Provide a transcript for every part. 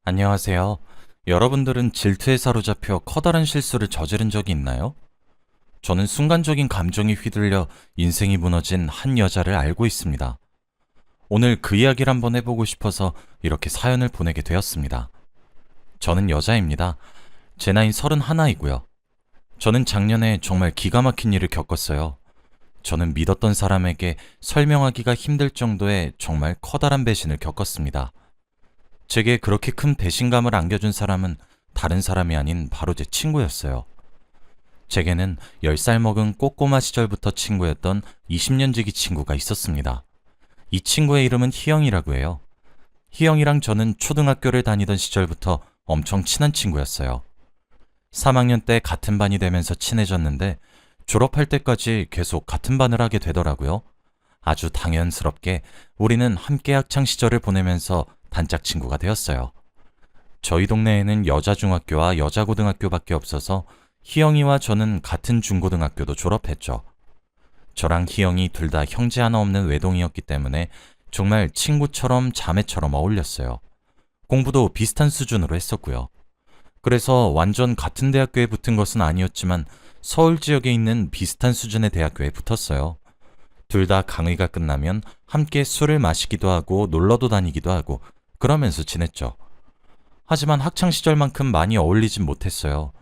안녕하세요. 여러분들은 질투에 사로잡혀 커다란 실수를 저지른 적이 있나요? 저는 순간적인 감정이 휘둘려 인생이 무너진 한 여자를 알고 있습니다. 오늘 그 이야기를 한번 해보고 싶어서 이렇게 사연을 보내게 되었습니다. 저는 여자입니다. 제 나이는 31이고요. 저는 작년에 정말 기가 막힌 일을 겪었어요. 저는 믿었던 사람에게 설명하기가 힘들 정도의 정말 커다란 배신을 겪었습니다. 제게 그렇게 큰 배신감을 안겨준 사람은 다른 사람이 아닌 바로 제 친구였어요. 제게는 10살 먹은 꼬꼬마 시절부터 친구였던 20년 지기 친구가 있었습니다. 이 친구의 이름은 희영이라고 해요. 희영이랑 저는 초등학교를 다니던 시절부터 엄청 친한 친구였어요. 3학년 때 같은 반이 되면서 친해졌는데 졸업할 때까지 계속 같은 반을 하게 되더라고요. 아주 당연스럽게 우리는 함께 학창 시절을 보내면서 단짝 친구가 되었어요. 저희 동네에는 여자 중학교와 여자 고등학교밖에 없어서 희영이와 저는 같은 중고등학교도 졸업했죠. 저랑 희영이 둘 다 형제 하나 없는 외동이었기 때문에 정말 친구처럼 자매처럼 어울렸어요. 공부도 비슷한 수준으로 했었고요. 그래서 완전 같은 대학교에 붙은 것은 아니었지만 서울 지역에 있는 비슷한 수준의 대학교에 붙었어요. 둘 다 강의가 끝나면 함께 술을 마시기도 하고 놀러도 다니기도 하고 그러면서 지냈죠. 하지만 학창 시절만큼 많이 어울리진 못했어요.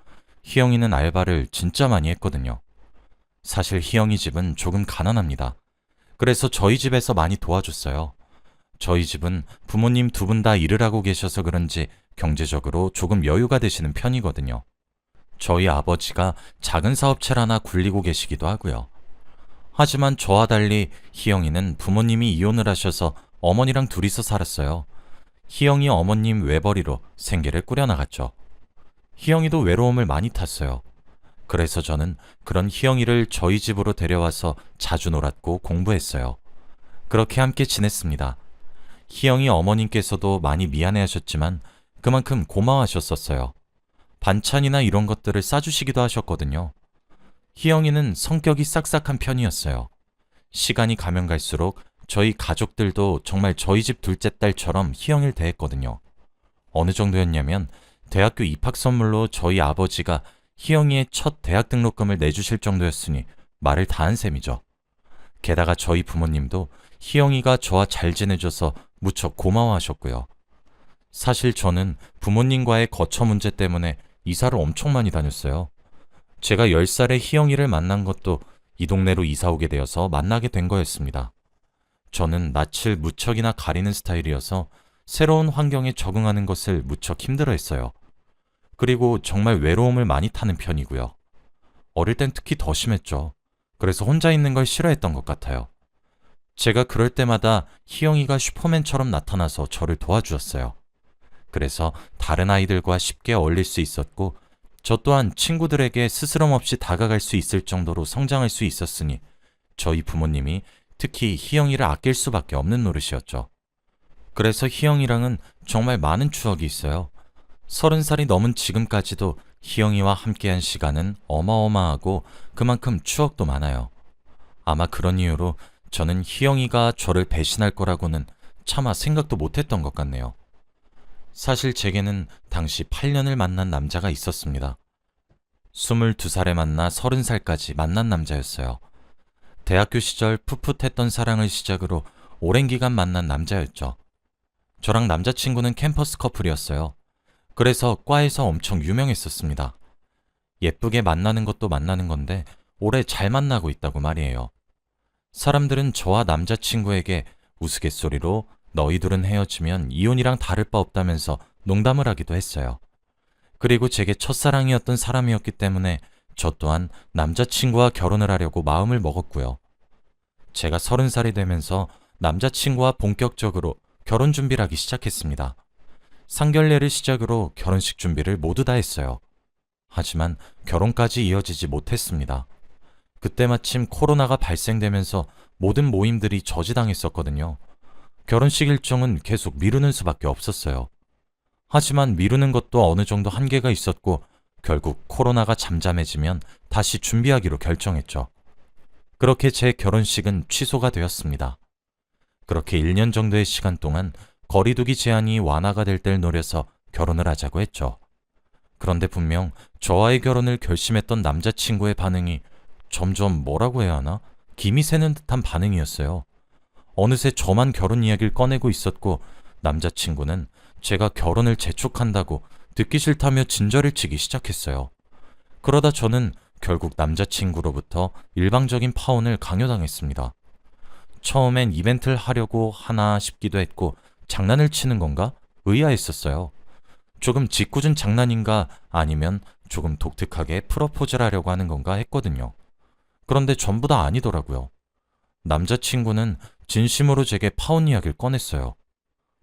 희영이는 알바를 진짜 많이 했거든요. 사실 희영이 집은 조금 가난합니다. 그래서 저희 집에서 많이 도와줬어요. 저희 집은 부모님 두 분 다 일을 하고 계셔서 그런지 경제적으로 조금 여유가 되시는 편이거든요. 저희 아버지가 작은 사업체를 하나 굴리고 계시기도 하고요. 하지만 저와 달리 희영이는 부모님이 이혼을 하셔서 어머니랑 둘이서 살았어요. 희영이 어머님 외벌이로 생계를 꾸려나갔죠. 희영이도 외로움을 많이 탔어요. 그래서 저는 그런 희영이를 저희 집으로 데려와서 자주 놀았고 공부했어요. 그렇게 함께 지냈습니다. 희영이 어머님께서도 많이 미안해하셨지만 그만큼 고마워하셨었어요. 반찬이나 이런 것들을 싸주시기도 하셨거든요. 희영이는 성격이 싹싹한 편이었어요. 시간이 가면 갈수록 저희 가족들도 정말 저희 집 둘째 딸처럼 희영이를 대했거든요. 어느 정도였냐면 대학교 입학 선물로 저희 아버지가 희영이의 첫 대학 등록금을 내주실 정도였으니 말을 다 한 셈이죠. 게다가 저희 부모님도 희영이가 저와 잘 지내줘서 무척 고마워하셨고요. 사실 저는 부모님과의 거처 문제 때문에 이사를 엄청 많이 다녔어요. 제가 10살에 희영이를 만난 것도 이 동네로 이사 오게 되어서 만나게 된 거였습니다. 저는 낯을 무척이나 가리는 스타일이어서 새로운 환경에 적응하는 것을 무척 힘들어했어요. 그리고 정말 외로움을 많이 타는 편이고요. 어릴 땐 특히 더 심했죠. 그래서 혼자 있는 걸 싫어했던 것 같아요. 제가 그럴 때마다 희영이가 슈퍼맨처럼 나타나서 저를 도와주었어요. 그래서 다른 아이들과 쉽게 어울릴 수 있었고 저 또한 친구들에게 스스럼 없이 다가갈 수 있을 정도로 성장할 수 있었으니 저희 부모님이 특히 희영이를 아낄 수밖에 없는 노릇이었죠. 그래서 희영이랑은 정말 많은 추억이 있어요. 30살이 넘은 지금까지도 희영이와 함께한 시간은 어마어마하고 그만큼 추억도 많아요. 아마 그런 이유로 저는 희영이가 저를 배신할 거라고는 차마 생각도 못했던 것 같네요. 사실 제게는 당시 8년을 만난 남자가 있었습니다. 22살에 만나 30살까지 만난 남자였어요. 대학교 시절 풋풋했던 사랑을 시작으로 오랜 기간 만난 남자였죠. 저랑 남자친구는 캠퍼스 커플이었어요. 그래서 과에서 엄청 유명했었습니다. 예쁘게 만나는 것도 만나는 건데 오래 잘 만나고 있다고 말이에요. 사람들은 저와 남자친구에게 우스갯소리로 너희 둘은 헤어지면 이혼이랑 다를 바 없다면서 농담을 하기도 했어요. 그리고 제게 첫사랑이었던 사람이었기 때문에 저 또한 남자친구와 결혼을 하려고 마음을 먹었고요. 제가 30살이 되면서 남자친구와 본격적으로 결혼 준비를 하기 시작했습니다. 상견례를 시작으로 결혼식 준비를 모두 다 했어요. 하지만 결혼까지 이어지지 못했습니다. 그때 마침 코로나가 발생되면서 모든 모임들이 저지당했었거든요. 결혼식 일정은 계속 미루는 수밖에 없었어요. 하지만 미루는 것도 어느 정도 한계가 있었고 결국 코로나가 잠잠해지면 다시 준비하기로 결정했죠. 그렇게 제 결혼식은 취소가 되었습니다. 그렇게 1년 정도의 시간 동안 거리두기 제한이 완화가 될 때를 노려서 결혼을 하자고 했죠. 그런데 분명 저와의 결혼을 결심했던 남자친구의 반응이 점점 뭐라고 해야 하나? 김이 새는 듯한 반응이었어요. 어느새 저만 결혼 이야기를 꺼내고 있었고 남자친구는 제가 결혼을 재촉한다고 듣기 싫다며 진저를 치기 시작했어요. 그러다 저는 결국 남자친구로부터 일방적인 파혼을 강요당했습니다. 처음엔 이벤트를 하려고 하나 싶기도 했고 장난을 치는 건가? 의아했었어요. 조금 짓궂은 장난인가 아니면 조금 독특하게 프로포즈를 하려고 하는 건가 했거든요. 그런데 전부 다 아니더라고요. 남자친구는 진심으로 제게 파혼 이야기를 꺼냈어요.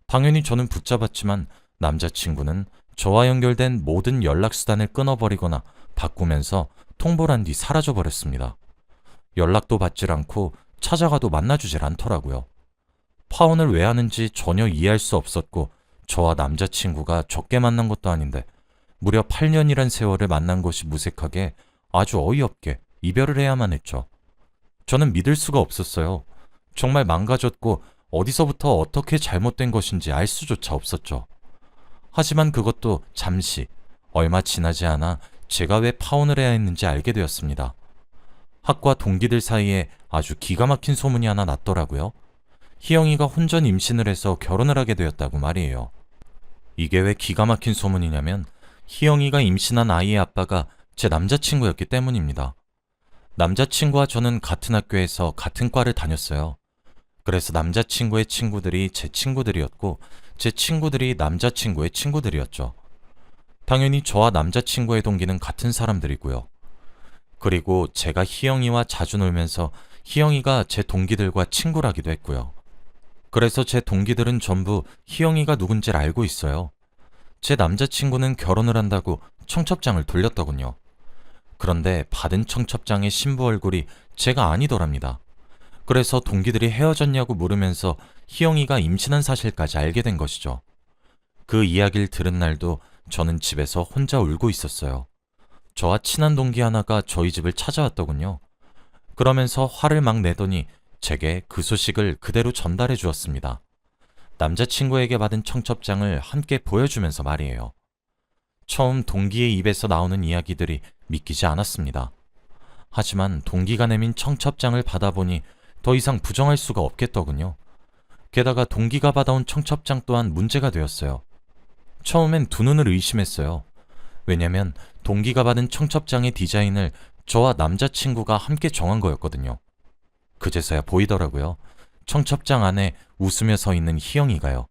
당연히 저는 붙잡았지만 남자친구는 저와 연결된 모든 연락수단을 끊어버리거나 바꾸면서 통보를 한 뒤 사라져버렸습니다. 연락도 받질 않고 찾아가도 만나주질 않더라고요. 파혼을 왜 하는지 전혀 이해할 수 없었고 저와 남자친구가 적게 만난 것도 아닌데 무려 8년이란 세월을 만난 것이 무색하게 아주 어이없게 이별을 해야만 했죠. 저는 믿을 수가 없었어요. 정말 망가졌고 어디서부터 어떻게 잘못된 것인지 알 수조차 없었죠. 하지만 그것도 잠시, 얼마 지나지 않아 제가 왜 파혼을 해야 했는지 알게 되었습니다. 학과 동기들 사이에 아주 기가 막힌 소문이 하나 났더라고요. 희영이가 혼전 임신을 해서 결혼을 하게 되었다고 말이에요. 이게 왜 기가 막힌 소문이냐면 희영이가 임신한 아이의 아빠가 제 남자친구였기 때문입니다. 남자친구와 저는 같은 학교에서 같은 과를 다녔어요. 그래서 남자친구의 친구들이 제 친구들이었고 제 친구들이 남자친구의 친구들이었죠. 당연히 저와 남자친구의 동기는 같은 사람들이고요. 그리고 제가 희영이와 자주 놀면서 희영이가 제 동기들과 친구라기도 했고요. 그래서 제 동기들은 전부 희영이가 누군지를 알고 있어요. 제 남자친구는 결혼을 한다고 청첩장을 돌렸더군요. 그런데 받은 청첩장의 신부 얼굴이 제가 아니더랍니다. 그래서 동기들이 헤어졌냐고 물으면서 희영이가 임신한 사실까지 알게 된 것이죠. 그 이야기를 들은 날도 저는 집에서 혼자 울고 있었어요. 저와 친한 동기 하나가 저희 집을 찾아왔더군요. 그러면서 화를 막 내더니 제게 그 소식을 그대로 전달해 주었습니다. 남자친구에게 받은 청첩장을 함께 보여주면서 말이에요. 처음 동기의 입에서 나오는 이야기들이 믿기지 않았습니다. 하지만 동기가 내민 청첩장을 받아보니 더 이상 부정할 수가 없겠더군요. 게다가 동기가 받아온 청첩장 또한 문제가 되었어요. 처음엔 두 눈을 의심했어요. 왜냐면 동기가 받은 청첩장의 디자인을 저와 남자친구가 함께 정한 거였거든요. 그제서야 보이더라고요. 청첩장 안에 웃으며 서 있는 희영이가요.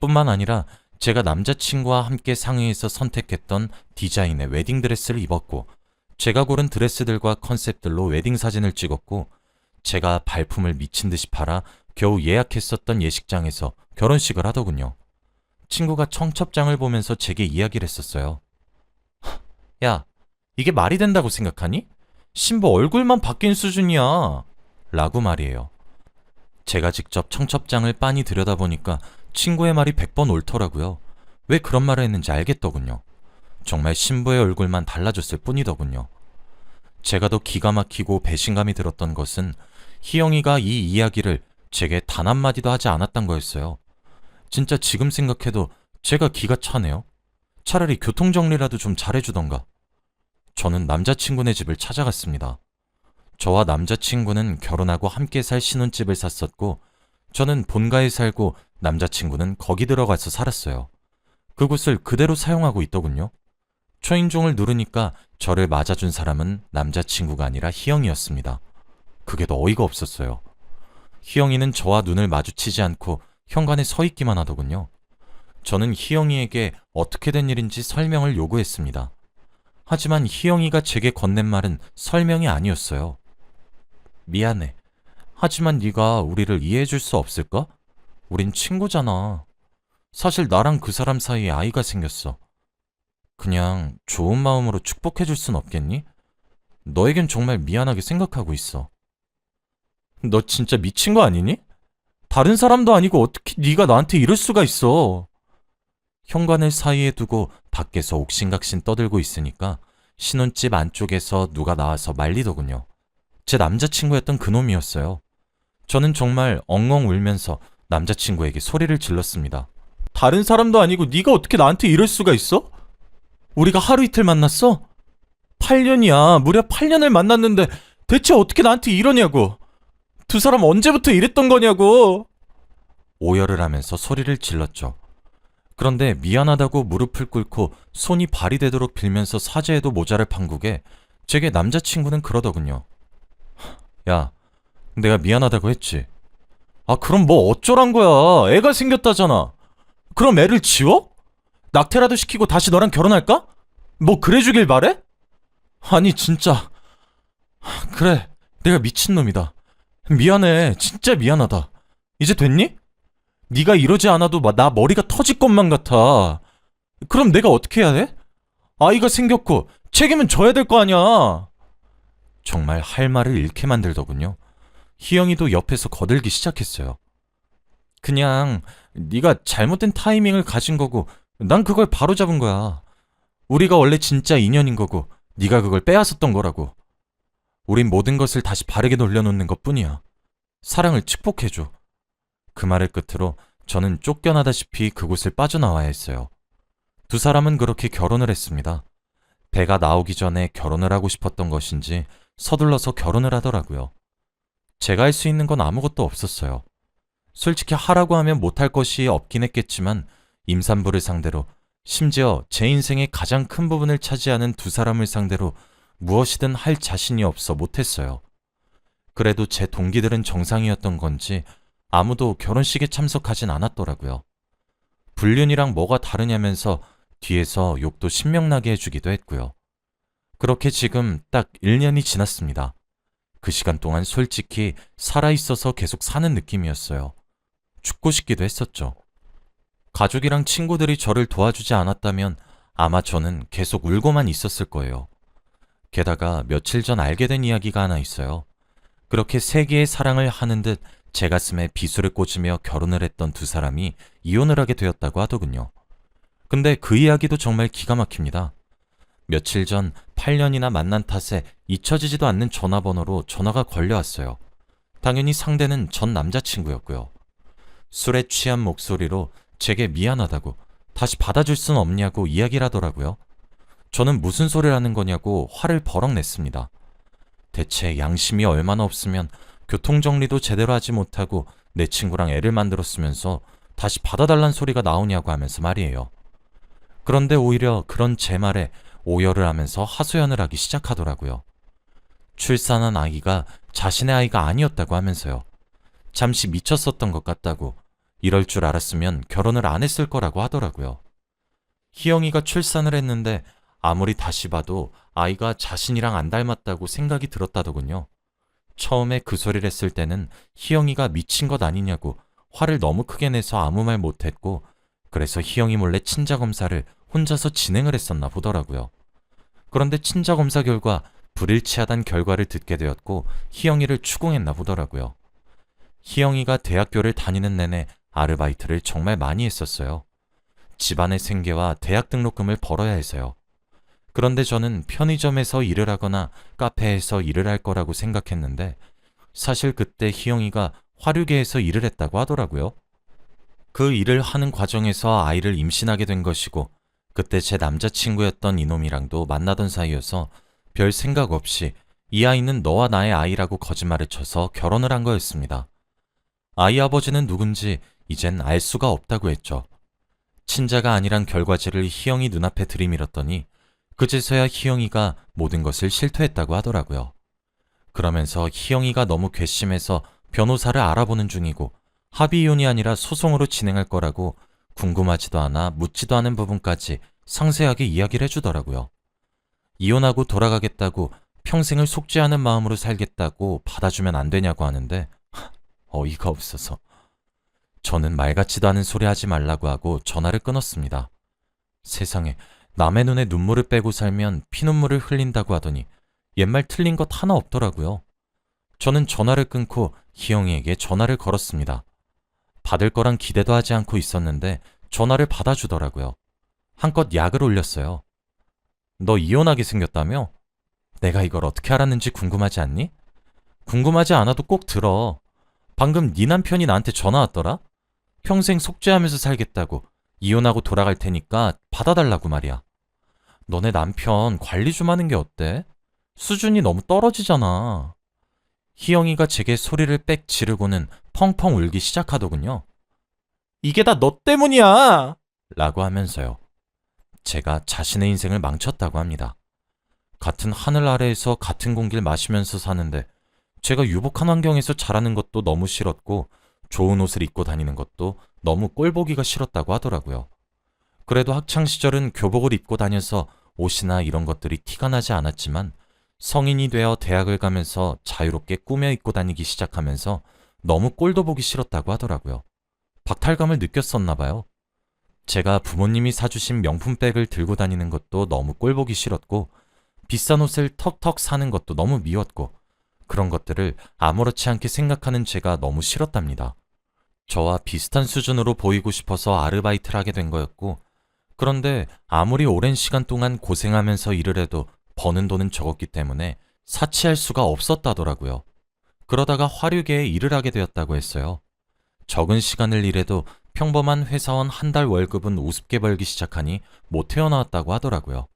뿐만 아니라 제가 남자친구와 함께 상의해서 선택했던 디자인의 웨딩드레스를 입었고 제가 고른 드레스들과 컨셉들로 웨딩 사진을 찍었고 제가 발품을 미친 듯이 팔아 겨우 예약했었던 예식장에서 결혼식을 하더군요. 친구가 청첩장을 보면서 제게 이야기를 했었어요. 야, 이게 말이 된다고 생각하니? 신부 얼굴만 바뀐 수준이야. 라고 말이에요. 제가 직접 청첩장을 빤히 들여다보니까 친구의 말이 100번 옳더라고요. 왜 그런 말을 했는지 알겠더군요. 정말 신부의 얼굴만 달라졌을 뿐이더군요. 제가 더 기가 막히고 배신감이 들었던 것은 희영이가 이 이야기를 제게 단 한마디도 하지 않았던 거였어요. 진짜 지금 생각해도 제가 기가 차네요. 차라리 교통정리라도 좀 잘해주던가. 저는 남자친구네 집을 찾아갔습니다. 저와 남자친구는 결혼하고 함께 살 신혼집을 샀었고 저는 본가에 살고 남자친구는 거기 들어가서 살았어요. 그곳을 그대로 사용하고 있더군요. 초인종을 누르니까 저를 맞아준 사람은 남자친구가 아니라 희영이었습니다. 그게 더 어이가 없었어요. 희영이는 저와 눈을 마주치지 않고 현관에 서 있기만 하더군요. 저는 희영이에게 어떻게 된 일인지 설명을 요구했습니다. 하지만 희영이가 제게 건넨 말은 설명이 아니었어요. 미안해. 하지만 네가 우리를 이해해줄 수 없을까? 우린 친구잖아. 사실 나랑 그 사람 사이에 아이가 생겼어. 그냥 좋은 마음으로 축복해줄 순 없겠니? 너에겐 정말 미안하게 생각하고 있어. 너 진짜 미친 거 아니니? 다른 사람도 아니고 어떻게 네가 나한테 이럴 수가 있어. 현관을 사이에 두고 밖에서 옥신각신 떠들고 있으니까 신혼집 안쪽에서 누가 나와서 말리더군요. 제 남자친구였던 그놈이었어요. 저는 정말 엉엉 울면서 남자친구에게 소리를 질렀습니다. 다른 사람도 아니고 네가 어떻게 나한테 이럴 수가 있어? 우리가 하루 이틀 만났어? 8년이야. 무려 8년을 만났는데 대체 어떻게 나한테 이러냐고. 두 사람 언제부터 이랬던 거냐고. 오열을 하면서 소리를 질렀죠. 그런데 미안하다고 무릎을 꿇고 손이 발이 되도록 빌면서 사죄해도 모자랄 판국에 제게 남자친구는 그러더군요. 야, 내가 미안하다고 했지. 아, 그럼 뭐 어쩌란 거야. 애가 생겼다잖아. 그럼 애를 지워? 낙태라도 시키고 다시 너랑 결혼할까? 뭐 그래 주길 바래? 아니 진짜. 그래, 내가 미친놈이다. 미안해. 진짜 미안하다. 이제 됐니? 네가 이러지 않아도 나 머리가 터질 것만 같아. 그럼 내가 어떻게 해야 돼? 아이가 생겼고 책임은 져야 될 거 아니야. 정말 할 말을 잃게 만들더군요. 희영이도 옆에서 거들기 시작했어요. 그냥 네가 잘못된 타이밍을 가진 거고 난 그걸 바로잡은 거야. 우리가 원래 진짜 인연인 거고 네가 그걸 빼앗았던 거라고. 우린 모든 것을 다시 바르게 돌려놓는 것뿐이야. 사랑을 축복해줘. 그 말을 끝으로 저는 쫓겨나다시피 그곳을 빠져나와야 했어요. 두 사람은 그렇게 결혼을 했습니다. 배가 나오기 전에 결혼을 하고 싶었던 것인지 서둘러서 결혼을 하더라고요. 제가 할 수 있는 건 아무것도 없었어요. 솔직히 하라고 하면 못할 것이 없긴 했겠지만 임산부를 상대로, 심지어 제 인생의 가장 큰 부분을 차지하는 두 사람을 상대로 무엇이든 할 자신이 없어 못했어요. 그래도 제 동기들은 정상이었던 건지 아무도 결혼식에 참석하진 않았더라고요. 불륜이랑 뭐가 다르냐면서 뒤에서 욕도 신명나게 해주기도 했고요. 그렇게 지금 딱 1년이 지났습니다. 그 시간 동안 솔직히 살아있어서 계속 사는 느낌이었어요. 죽고 싶기도 했었죠. 가족이랑 친구들이 저를 도와주지 않았다면 아마 저는 계속 울고만 있었을 거예요. 게다가 며칠 전 알게 된 이야기가 하나 있어요. 그렇게 세계의 사랑을 하는 듯 제 가슴에 비수를 꽂으며 결혼을 했던 두 사람이 이혼을 하게 되었다고 하더군요. 근데 그 이야기도 정말 기가 막힙니다. 며칠 전 8년이나 만난 탓에 잊혀지지도 않는 전화번호로 전화가 걸려왔어요. 당연히 상대는 전 남자친구였고요. 술에 취한 목소리로 제게 미안하다고, 다시 받아줄 순 없냐고 이야기를 하더라고요. 저는 무슨 소리를 하는 거냐고 화를 버럭 냈습니다. 대체 양심이 얼마나 없으면 교통정리도 제대로 하지 못하고 내 친구랑 애를 만들었으면서 다시 받아달란 소리가 나오냐고 하면서 말이에요. 그런데 오히려 그런 제 말에 오열을 하면서 하소연을 하기 시작하더라고요. 출산한 아기가 자신의 아이가 아니었다고 하면서요. 잠시 미쳤었던 것 같다고, 이럴 줄 알았으면 결혼을 안 했을 거라고 하더라고요. 희영이가 출산을 했는데 아무리 다시 봐도 아이가 자신이랑 안 닮았다고 생각이 들었다더군요. 처음에 그 소리를 했을 때는 희영이가 미친 것 아니냐고 화를 너무 크게 내서 아무 말 못했고, 그래서 희영이 몰래 친자검사를 혼자서 진행을 했었나 보더라고요. 그런데 친자검사 결과 불일치하단 결과를 듣게 되었고 희영이를 추궁했나 보더라고요. 희영이가 대학교를 다니는 내내 아르바이트를 정말 많이 했었어요. 집안의 생계와 대학 등록금을 벌어야 해서요. 그런데 저는 편의점에서 일을 하거나 카페에서 일을 할 거라고 생각했는데 사실 그때 희영이가 화류계에서 일을 했다고 하더라고요. 그 일을 하는 과정에서 아이를 임신하게 된 것이고 그때 제 남자친구였던 이놈이랑도 만나던 사이여서 별 생각 없이 이 아이는 너와 나의 아이라고 거짓말을 쳐서 결혼을 한 거였습니다. 아이 아버지는 누군지 이젠 알 수가 없다고 했죠. 친자가 아니란 결과지를 희영이 눈앞에 들이밀었더니 그제서야 희영이가 모든 것을 실토했다고 하더라고요. 그러면서 희영이가 너무 괘씸해서 변호사를 알아보는 중이고 합의이혼이 아니라 소송으로 진행할 거라고 궁금하지도 않아 묻지도 않은 부분까지 상세하게 이야기를 해주더라고요. 이혼하고 돌아가겠다고, 평생을 속지 않은 마음으로 살겠다고 받아주면 안 되냐고 하는데 어이가 없어서 저는 말 같지도 않은 소리 하지 말라고 하고 전화를 끊었습니다. 세상에, 남의 눈에 눈물을 빼고 살면 피눈물을 흘린다고 하더니 옛말 틀린 것 하나 없더라고요. 저는 전화를 끊고 희영이에게 전화를 걸었습니다. 받을 거란 기대도 하지 않고 있었는데 전화를 받아주더라고요. 한껏 약을 올렸어요. 너 이혼하게 생겼다며? 내가 이걸 어떻게 알았는지 궁금하지 않니? 궁금하지 않아도 꼭 들어. 방금 네 남편이 나한테 전화 왔더라? 평생 속죄하면서 살겠다고, 이혼하고 돌아갈 테니까 받아달라고 말이야. 너네 남편 관리 좀 하는 게 어때? 수준이 너무 떨어지잖아. 희영이가 제게 소리를 빽 지르고는 펑펑 울기 시작하더군요. 이게 다 너 때문이야! 라고 하면서요. 제가 자신의 인생을 망쳤다고 합니다. 같은 하늘 아래에서 같은 공기를 마시면서 사는데 제가 유복한 환경에서 자라는 것도 너무 싫었고 좋은 옷을 입고 다니는 것도 너무 꼴보기가 싫었다고 하더라고요. 그래도 학창 시절은 교복을 입고 다녀서 옷이나 이런 것들이 티가 나지 않았지만 성인이 되어 대학을 가면서 자유롭게 꾸며 입고 다니기 시작하면서 너무 꼴도 보기 싫었다고 하더라고요. 박탈감을 느꼈었나 봐요. 제가 부모님이 사주신 명품백을 들고 다니는 것도 너무 꼴보기 싫었고 비싼 옷을 턱턱 사는 것도 너무 미웠고 그런 것들을 아무렇지 않게 생각하는 제가 너무 싫었답니다. 저와 비슷한 수준으로 보이고 싶어서 아르바이트를 하게 된 거였고 그런데 아무리 오랜 시간 동안 고생하면서 일을 해도 버는 돈은 적었기 때문에 사치할 수가 없었다더라고요. 그러다가 화류계에 일을 하게 되었다고 했어요. 적은 시간을 일해도 평범한 회사원 한 달 월급은 우습게 벌기 시작하니 못 태어나왔다고 하더라고요.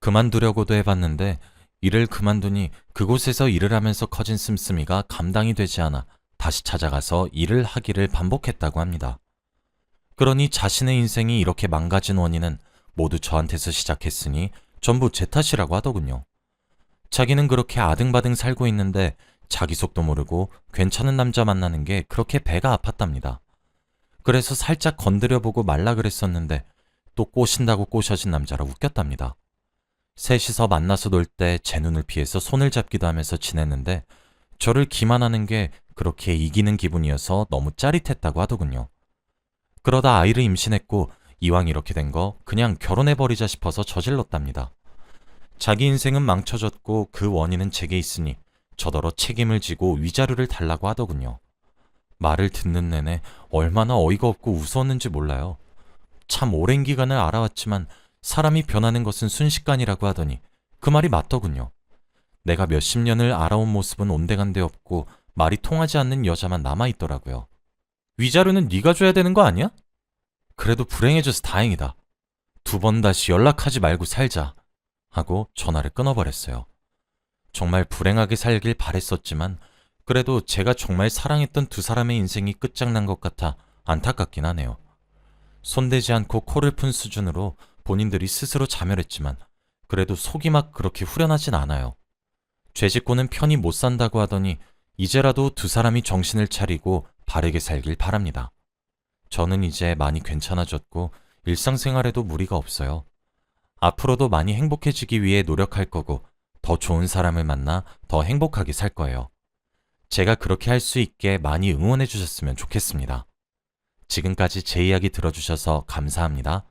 그만두려고도 해봤는데 일을 그만두니 그곳에서 일을 하면서 커진 씀씀이가 감당이 되지 않아 다시 찾아가서 일을 하기를 반복했다고 합니다. 그러니 자신의 인생이 이렇게 망가진 원인은 모두 저한테서 시작했으니 전부 제 탓이라고 하더군요. 자기는 그렇게 아등바등 살고 있는데 자기 속도 모르고 괜찮은 남자 만나는 게 그렇게 배가 아팠답니다. 그래서 살짝 건드려보고 말라 그랬었는데 또 꼬신다고 꼬셔진 남자라 웃겼답니다. 셋이서 만나서 놀 때 제 눈을 피해서 손을 잡기도 하면서 지냈는데 저를 기만하는 게 그렇게 이기는 기분이어서 너무 짜릿했다고 하더군요. 그러다 아이를 임신했고 이왕 이렇게 된 거 그냥 결혼해버리자 싶어서 저질렀답니다. 자기 인생은 망쳐졌고 그 원인은 제게 있으니 저더러 책임을 지고 위자료를 달라고 하더군요. 말을 듣는 내내 얼마나 어이가 없고 우스웠는지 몰라요. 참 오랜 기간을 알아왔지만 사람이 변하는 것은 순식간이라고 하더니 그 말이 맞더군요. 내가 몇십 년을 알아온 모습은 온데간데 없고 말이 통하지 않는 여자만 남아있더라고요. 위자료는 네가 줘야 되는 거 아니야? 그래도 불행해져서 다행이다. 두 번 다시 연락하지 말고 살자. 하고 전화를 끊어버렸어요. 정말 불행하게 살길 바랬었지만 그래도 제가 정말 사랑했던 두 사람의 인생이 끝장난 것 같아 안타깝긴 하네요. 손대지 않고 코를 푼 수준으로 본인들이 스스로 자멸했지만 그래도 속이 막 그렇게 후련하진 않아요. 죄짓고는 편히 못 산다고 하더니 이제라도 두 사람이 정신을 차리고 바르게 살길 바랍니다. 저는 이제 많이 괜찮아졌고 일상생활에도 무리가 없어요. 앞으로도 많이 행복해지기 위해 노력할 거고 더 좋은 사람을 만나 더 행복하게 살 거예요. 제가 그렇게 할 수 있게 많이 응원해 주셨으면 좋겠습니다. 지금까지 제 이야기 들어주셔서 감사합니다.